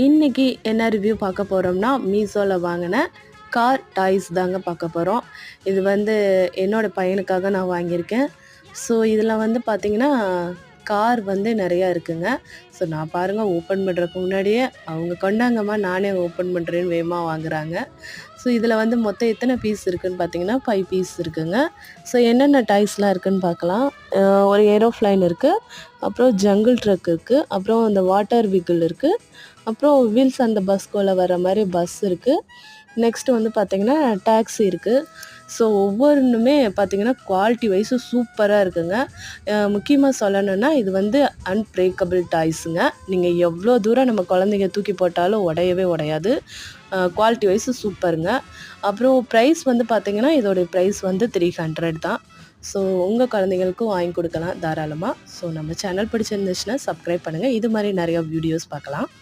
இன்னைக்கு என்ன ரிவ்யூ பார்க்க போகிறோம்னா மீஷோவில் வாங்கின கார் டாய்ஸ் தாங்க பார்க்க போகிறோம். இது வந்து என்னோட பையனுக்காக நான் வாங்கியிருக்கேன். ஸோ இதில் வந்து பார்த்திங்கன்னா கார் வந்து நிறையா இருக்குங்க. ஸோ நான் பாருங்கள் ஓப்பன் பண்ணுறதுக்கு முன்னாடியே அவங்க கொண்டாங்கம்மா நானே ஓப்பன் பண்ணுறேன்னு வேகமாக வாங்குறாங்க. ஸோ இதில் வந்து மொத்தம் எத்தனை பீஸ் இருக்குதுன்னு பார்த்தீங்கன்னா 5 பீஸ் இருக்குதுங்க. ஸோ என்னென்ன டாய்ஸ்லாம் இருக்குதுன்னு பார்க்கலாம். ஒரு ஏரோஃப்ளைன் இருக்குது, அப்புறம் ஜங்கிள் ட்ரக் இருக்குது, அப்புறம் அந்த வாட்டர் வீக்கிள் இருக்குது, அப்புறம் வீல்ஸ் அந்த பஸ்க்குள்ள வர மாதிரி பஸ் இருக்குது. நெக்ஸ்ட்டு வந்து பார்த்திங்கன்னா டாக்ஸி இருக்குது. ஸோ ஒவ்வொன்றுமே பார்த்திங்கன்னா குவாலிட்டி வைஸு சூப்பராக இருக்குங்க. முக்கியமாக சொல்லணுன்னா இது வந்து அன்பிரேக்கபிள் டாய்ஸுங்க. நீங்கள் எவ்வளோ தூரம் நம்ம குழந்தைங்க தூக்கி போட்டாலும் உடையவே உடையாது. குவாலிட்டி வைஸு சூப்பருங்க. அப்புறம் ப்ரைஸ் வந்து பார்த்திங்கன்னா இதோடைய ப்ரைஸ் வந்து 300 தான். ஸோ உங்கள் குழந்தைங்களுக்கும் வாங்கி கொடுக்கலாம் தாராளமாக. ஸோ நம்ம சேனல் பிடிச்சிருந்துச்சுன்னா சப்ஸ்கிரைப் பண்ணுங்கள். இது மாதிரி நிறையா வீடியோஸ் பார்க்கலாம்.